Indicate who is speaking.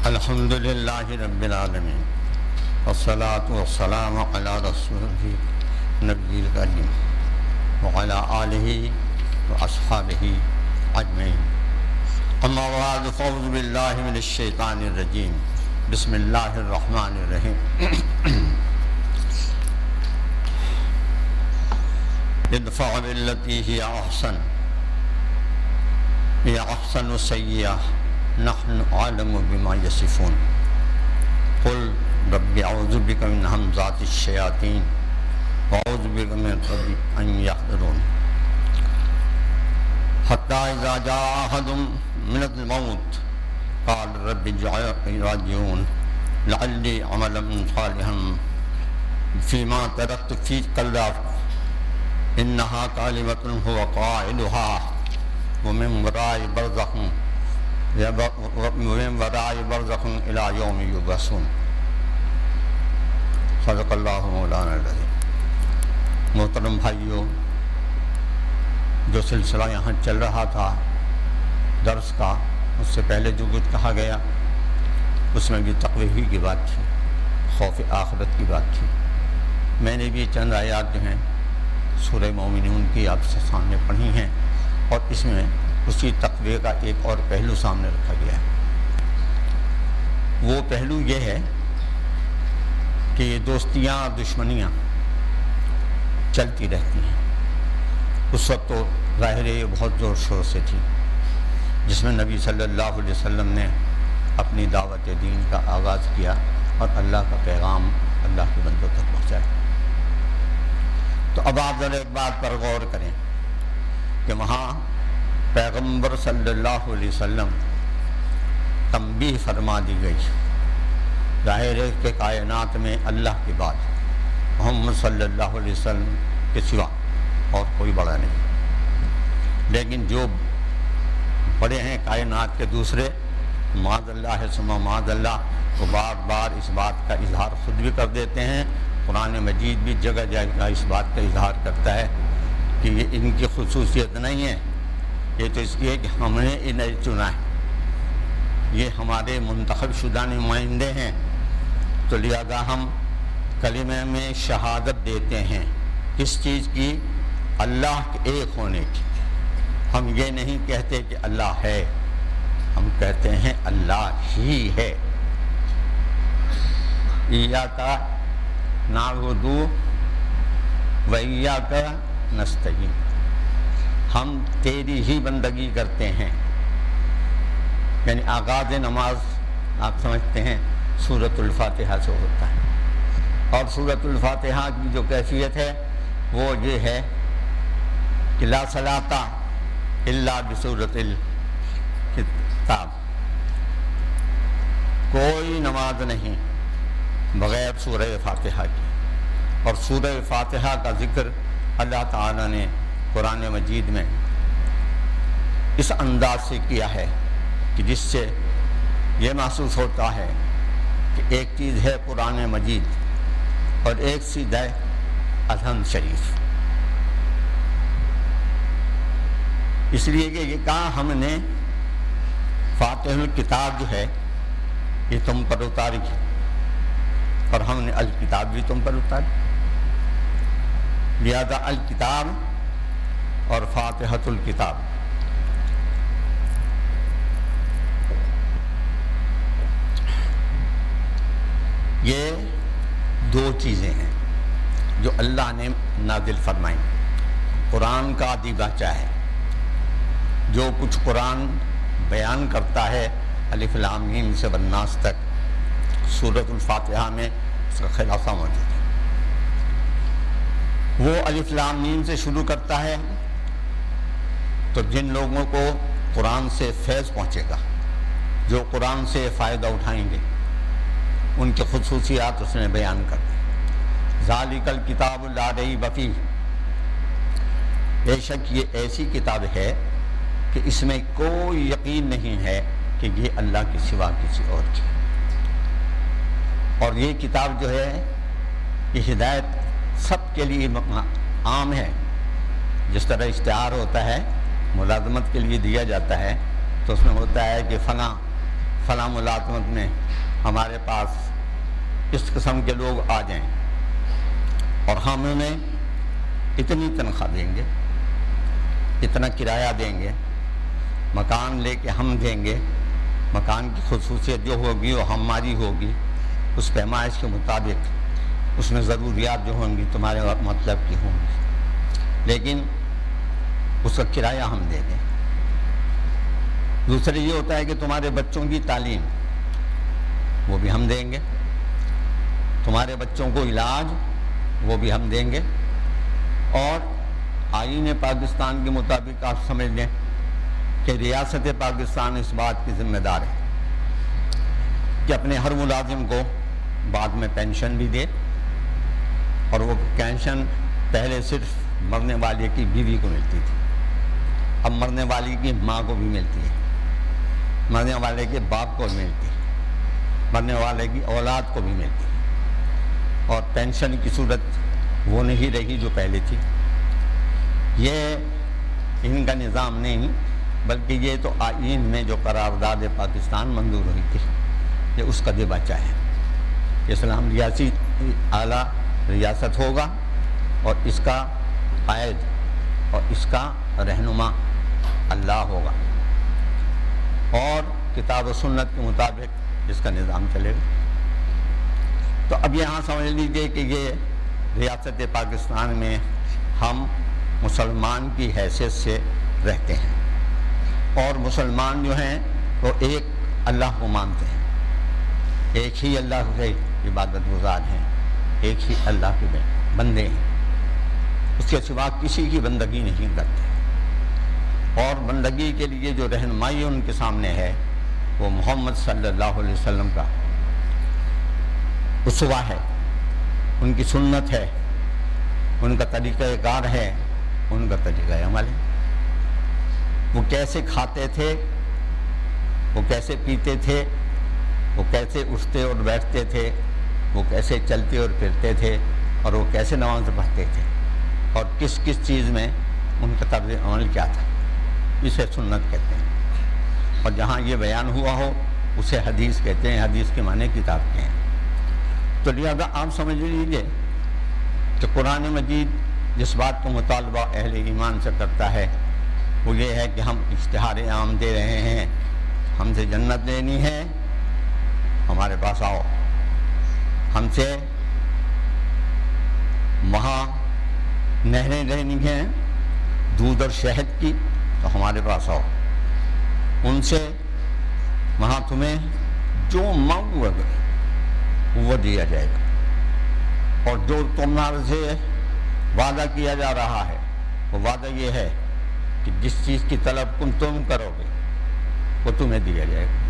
Speaker 1: الحمد للہ رب العالمین والصلاة والسلام علی رسولہ نبی الکریم وعلی آلہ واصحابہ اجمعین اما بعد فاعوذ باللہ من الشیطان الرجیم بسم اللہ الرحمن الرحیم ادفع باللتی ہی احسن السیئہ نحن عالم بما یصفون قل رب اعوذ بک من ہمزات الشیاطین واعوذ بک من رب ان یحضرون حتی اذا جاء احد من الموت قال رب راجعون لعلی عملا صالحا فیما ترکت فی کلا انہا کلمۃ هو قائلها ومن وراء برزخ ومن وراء برزخ الى یوم یبعثون صدق اللہ مولانا العظیم۔ محترم بھائیوں، جو سلسلہ یہاں چل رہا تھا درس کا، اس سے پہلے جو کچھ کہا گیا اس میں بھی تقوی کی بات تھی، خوف آخرت کی بات تھی۔ میں نے بھی چند آیات جو ہیں سورہ مومنون کی آپ سے سامنے پڑھی ہیں، اور اس میں اسی تقوی کا ایک اور پہلو سامنے رکھا گیا ہے۔ وہ پہلو یہ ہے کہ یہ دوستیاں دشمنیاں چلتی رہتی ہیں۔ اس وقت تو ظاہر ہے یہ بہت زور شور سے تھی، جس میں نبی صلی اللہ علیہ وسلم نے اپنی دعوت دین کا آغاز کیا اور اللہ کا پیغام اللہ کے بندوں تک پہنچایا۔ تو اب آپ ذرا ایک بات پر غور کریں کہ وہاں پیغمبر صلی اللہ علیہ وسلم تنبیہ فرما دی گئی۔ ظاہر ہے کہ کائنات میں اللہ کے بعد محمد صلی اللہ علیہ وسلم کے سوا اور کوئی بڑا نہیں، لیکن جو بڑے ہیں کائنات کے دوسرے، معاذ اللہ ثم معاذ اللہ، وہ بار بار اس بات کا اظہار خود بھی کر دیتے ہیں۔ قرآن مجید بھی جگہ جگہ اس بات کا اظہار کرتا ہے کہ یہ ان کی خصوصیت نہیں ہے، یہ تو اس لیے کہ ہم نے انہیں چنا ہے، یہ ہمارے منتخب شدہ نمائندے ہیں، تو لہذا ہم کلمہ میں شہادت دیتے ہیں کس چیز کی؟ اللہ کے ایک ہونے کی۔ ہم یہ نہیں کہتے کہ اللہ ہے، ہم کہتے ہیں اللہ ہی ہے۔ ایاک نعبد و ایاک نستعین، ہم تیری ہی بندگی کرتے ہیں۔ یعنی آغاز نماز آپ سمجھتے ہیں سورۃ الفاتحہ سے ہوتا ہے، اور سورۃ الفاتحہ کی جو کیفیت ہے وہ یہ ہے کہ لا صلاۃ الا بسورۃ الکتاب، کوئی نماز نہیں بغیر سورہ فاتحہ کی۔ اور سورہ فاتحہ کا ذکر اللہ تعالیٰ نے قرآن مجید میں اس انداز سے کیا ہے کہ جس سے یہ محسوس ہوتا ہے کہ ایک چیز ہے قرآن مجید اور ایک چیز ہے الحمد شریف۔ اس لیے کہ یہ کہا ہم نے فاتح الکتاب جو ہے یہ تم پر اتاری ہے، اور ہم نے الکتاب بھی تم پر اتاری، لہذا الکتاب اور فاتحۃ الکتاب یہ دو چیزیں ہیں جو اللہ نے نازل فرمائیں۔ قرآن کا دیباچہ ہے، جو کچھ قرآن بیان کرتا ہے الف لام میم سے والناس تک، سورۃ الفاتحہ میں اس کا خلاصہ موجود ہے۔ وہ الف لام میم سے شروع کرتا ہے، تو جن لوگوں کو قرآن سے فیض پہنچے گا، جو قرآن سے فائدہ اٹھائیں گے، ان کی خصوصیات اس نے بیان کر دی۔ ذالک الکتاب لا ریب فیہ، بے شک یہ ایسی کتاب ہے کہ اس میں کوئی یقین نہیں ہے کہ یہ اللہ کے سوا کسی اور کی۔ اور یہ کتاب جو ہے یہ ہدایت سب کے لیے عام ہے۔ جس طرح اشتہار ہوتا ہے ملازمت کے لیے دیا جاتا ہے، تو اس میں ہوتا ہے کہ فلاں فلاں ملازمت میں ہمارے پاس اس قسم کے لوگ آ جائیں اور ہم انہیں اتنی تنخواہ دیں گے، اتنا کرایہ دیں گے، مکان لے کے ہم دیں گے، مکان کی خصوصیت جو ہوگی وہ ہماری ہوگی، اس پیمائش کے مطابق اس میں ضروریات جو ہوں گی تمہارے مطلب کی ہوں گی، لیکن اس کا کرایہ ہم دیں گے۔ دوسرے یہ ہوتا ہے کہ تمہارے بچوں کی تعلیم وہ بھی ہم دیں گے، تمہارے بچوں کو علاج وہ بھی ہم دیں گے، اور آئین پاکستان کے مطابق آپ سمجھ لیں کہ ریاست پاکستان اس بات کی ذمہ دار ہے کہ اپنے ہر ملازم کو بعد میں پینشن بھی دے، اور وہ پینشن پہلے صرف مرنے والے کی بیوی کو ملتی تھی، اب مرنے والی کی ماں کو بھی ملتی ہے، مرنے والے کے باپ کو بھی ملتی ہے، مرنے والے کی اولاد کو بھی ملتی ہے، اور پینشن کی صورت وہ نہیں رہی جو پہلے تھی۔ یہ ان کا نظام نہیں، بلکہ یہ تو آئین میں جو قرارداد پاکستان منظور ہوئی تھی یہ اس کا بچہ ہے۔ اسلام ریاسی اعلیٰ ریاست ہوگا اور اس کا قائد اور اس کا رہنما اللہ ہوگا، اور کتاب و سنت کے مطابق اس کا نظام چلے گا۔ تو اب یہاں سمجھ لیجئے کہ یہ ریاست پاکستان میں ہم مسلمان کی حیثیت سے رہتے ہیں، اور مسلمان جو ہیں وہ ایک اللہ کو مانتے ہیں، ایک ہی اللہ کے عبادت گزار ہیں، ایک ہی اللہ کے بندے ہیں، اس کے سوا کسی کی بندگی نہیں کرتے، اور بندگی کے لیے جو رہنمائی ان کے سامنے ہے وہ محمد صلی اللہ علیہ وسلم کا اسوہ ہے، ان کی سنت ہے، ان کا طریقہ کار ہے، ان کا طریقہ عمل ہے۔ وہ کیسے کھاتے تھے، وہ کیسے پیتے تھے، وہ کیسے اٹھتے اور بیٹھتے تھے، وہ کیسے چلتے اور پھرتے تھے، اور وہ کیسے نماز پڑھتے تھے، اور کس کس چیز میں ان کا طرز عمل کیا تھا، اسے سنت کہتے ہیں۔ اور جہاں یہ بیان ہوا ہو اسے حدیث کہتے ہیں، حدیث کے معنی کتاب کے ہیں۔ تو لہذا آپ سمجھ لیجیے کہ قرآن مجید جس بات کو مطالبہ اہل ایمان سے کرتا ہے وہ یہ ہے کہ ہم اشتہار عام دے رہے ہیں، ہم سے جنت لینی ہے، ہمارے پاس آؤ، ہم سے وہاں نہریں لینی ہیں دودھ اور شہد کی، تو ہمارے پاس آؤ، ان سے وہاں تمہیں جو مانگو وہ دیا جائے گا، اور جو تمہارے سے وعدہ کیا جا رہا ہے وہ وعدہ یہ ہے کہ جس چیز کی طلب تم کرو گے وہ تمہیں دیا جائے گا۔